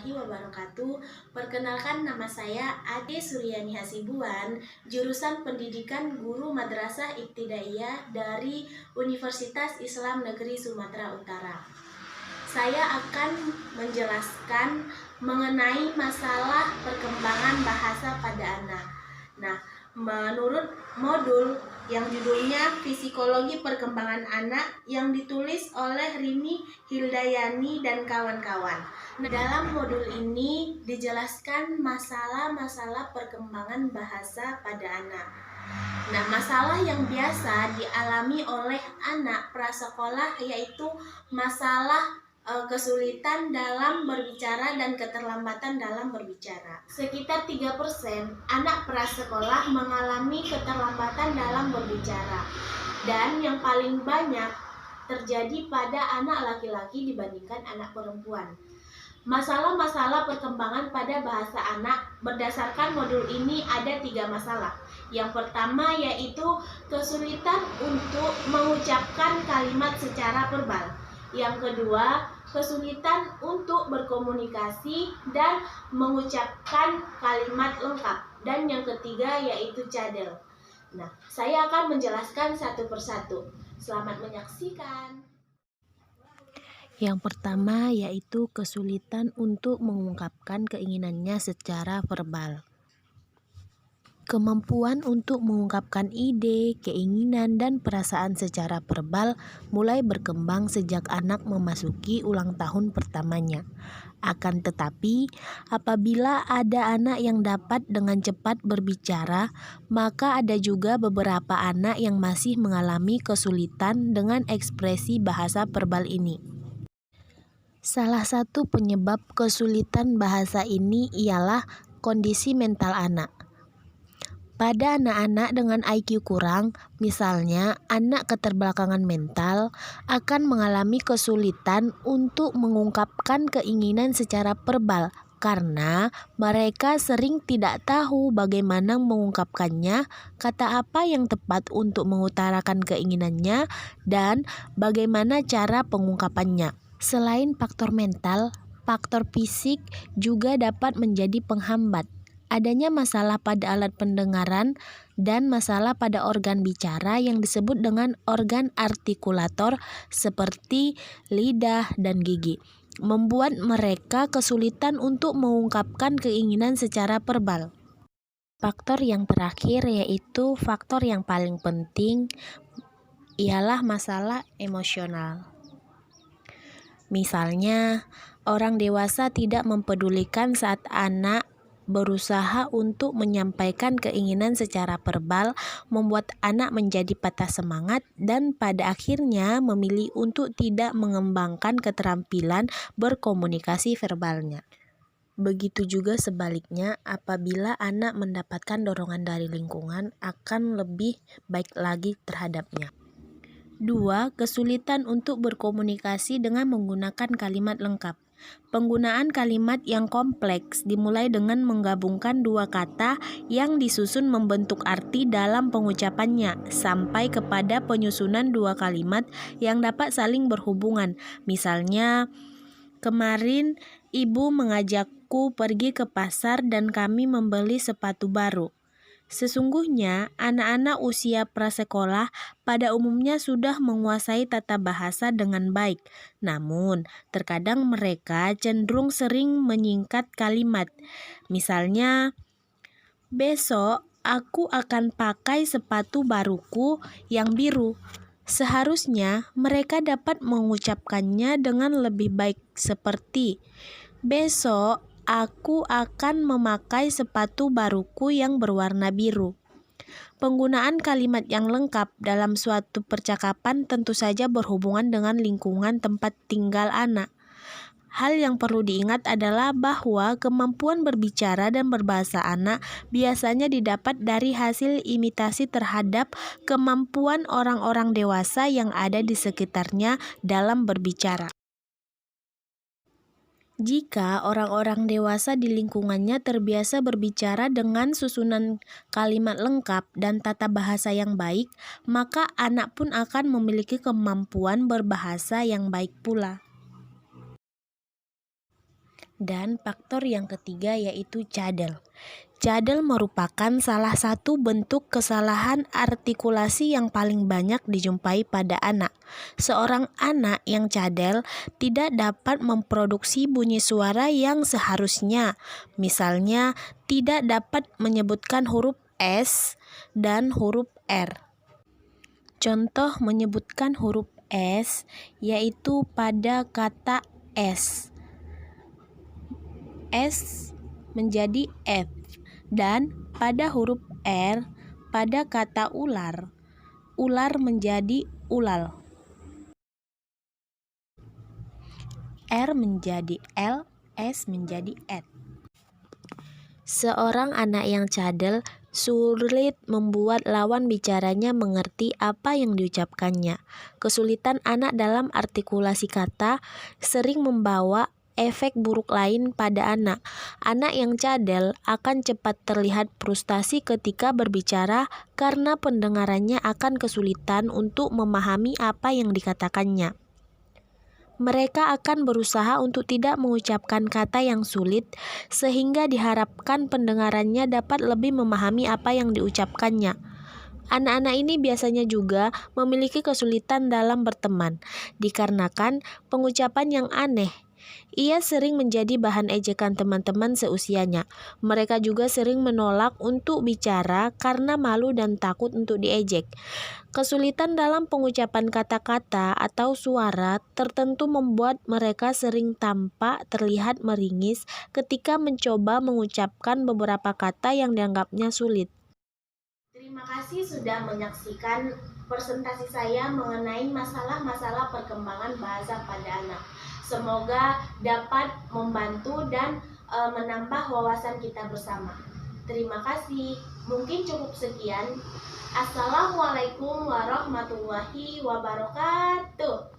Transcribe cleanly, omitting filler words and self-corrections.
warahmatullahi wabarakatuh. Perkenalkan, nama saya Ade Suryani Hasibuan, jurusan Pendidikan Guru Madrasah Ibtidaiyah dari Universitas Islam Negeri Sumatera Utara. Saya akan menjelaskan mengenai masalah perkembangan bahasa pada anak. Nah, menurut modul yang judulnya Psikologi Perkembangan Anak yang ditulis oleh Rini Hildayani dan kawan-kawan. Nah, dalam modul ini dijelaskan masalah-masalah perkembangan bahasa pada anak. Nah, masalah yang biasa dialami oleh anak prasekolah yaitu masalah kesulitan dalam berbicara dan keterlambatan dalam berbicara. Sekitar 3% anak prasekolah mengalami keterlambatan dalam berbicara. Dan yang paling banyak terjadi pada anak laki-laki dibandingkan anak perempuan. Masalah-masalah perkembangan pada bahasa anak berdasarkan modul ini ada 3 masalah. Yang pertama yaitu kesulitan untuk mengucapkan kalimat secara verbal. Yang kedua, kesulitan untuk berkomunikasi dan mengucapkan kalimat lengkap. Dan yang ketiga yaitu cadel. Nah, saya akan menjelaskan satu persatu. Selamat menyaksikan. Yang pertama yaitu kesulitan untuk mengungkapkan keinginannya secara verbal. Kemampuan untuk mengungkapkan ide, keinginan, dan perasaan secara verbal mulai berkembang sejak anak memasuki ulang tahun pertamanya. Akan tetapi, apabila ada anak yang dapat dengan cepat berbicara, maka ada juga beberapa anak yang masih mengalami kesulitan dengan ekspresi bahasa verbal ini. Salah satu penyebab kesulitan bahasa ini ialah kondisi mental anak. Pada anak-anak dengan IQ kurang, misalnya anak keterbelakangan mental, akan mengalami kesulitan untuk mengungkapkan keinginan secara verbal karena mereka sering tidak tahu bagaimana mengungkapkannya, kata apa yang tepat untuk mengutarakan keinginannya, dan bagaimana cara pengungkapannya. Selain faktor mental, faktor fisik juga dapat menjadi penghambat. Adanya masalah pada alat pendengaran dan masalah pada organ bicara yang disebut dengan organ artikulator seperti lidah dan gigi, membuat mereka kesulitan untuk mengungkapkan keinginan secara verbal. Faktor yang terakhir yaitu faktor yang paling penting ialah masalah emosional. Misalnya, orang dewasa tidak mempedulikan saat anak berusaha untuk menyampaikan keinginan secara verbal, membuat anak menjadi patah semangat dan pada akhirnya memilih untuk tidak mengembangkan keterampilan berkomunikasi verbalnya. Begitu juga sebaliknya, apabila anak mendapatkan dorongan dari lingkungan, akan lebih baik lagi terhadapnya. 2. Kesulitan untuk berkomunikasi dengan menggunakan kalimat lengkap. Penggunaan kalimat yang kompleks dimulai dengan menggabungkan dua kata yang disusun membentuk arti dalam pengucapannya sampai kepada penyusunan dua kalimat yang dapat saling berhubungan. Misalnya, kemarin ibu mengajakku pergi ke pasar dan kami membeli sepatu baru. Sesungguhnya, anak-anak usia prasekolah pada umumnya sudah menguasai tata bahasa dengan baik. Namun, terkadang mereka cenderung sering menyingkat kalimat. Misalnya, besok aku akan pakai sepatu baruku yang biru. Seharusnya mereka dapat mengucapkannya dengan lebih baik seperti, besok aku akan memakai sepatu baruku yang berwarna biru. Penggunaan kalimat yang lengkap dalam suatu percakapan tentu saja berhubungan dengan lingkungan tempat tinggal anak. Hal yang perlu diingat adalah bahwa kemampuan berbicara dan berbahasa anak biasanya didapat dari hasil imitasi terhadap kemampuan orang-orang dewasa yang ada di sekitarnya dalam berbicara. Jika orang-orang dewasa di lingkungannya terbiasa berbicara dengan susunan kalimat lengkap dan tata bahasa yang baik, maka anak pun akan memiliki kemampuan berbahasa yang baik pula. Dan faktor yang ketiga yaitu cadel. Cadel merupakan salah satu bentuk kesalahan artikulasi yang paling banyak dijumpai pada anak. Seorang anak yang cadel tidak dapat memproduksi bunyi suara yang seharusnya. Misalnya, tidak dapat menyebutkan huruf S dan huruf R. Contoh menyebutkan huruf S yaitu pada kata S. S menjadi F, dan pada huruf R pada kata ular, ular menjadi ulal. R menjadi L, S menjadi Ed. Seorang anak yang cadel sulit membuat lawan bicaranya mengerti apa yang diucapkannya. Kesulitan anak dalam artikulasi kata sering membawa efek buruk lain pada anak. Anak yang cadel akan cepat terlihat frustasi ketika berbicara karena pendengarannya akan kesulitan untuk memahami apa yang dikatakannya. Mereka akan berusaha untuk tidak mengucapkan kata yang sulit, sehingga diharapkan pendengarannya dapat lebih memahami apa yang diucapkannya. Anak-anak ini biasanya juga memiliki kesulitan dalam berteman, dikarenakan pengucapan yang aneh. Ia sering menjadi bahan ejekan teman-teman seusianya. Mereka juga sering menolak untuk bicara karena malu dan takut untuk diejek. Kesulitan dalam pengucapan kata-kata atau suara tertentu membuat mereka sering tampak terlihat meringis ketika mencoba mengucapkan beberapa kata yang dianggapnya sulit. Terima kasih sudah menyaksikan presentasi saya mengenai masalah-masalah perkembangan bahasa pada anak. Semoga dapat membantu dan menambah wawasan kita bersama. Terima kasih. Mungkin cukup sekian. Assalamualaikum warahmatullahi wabarakatuh.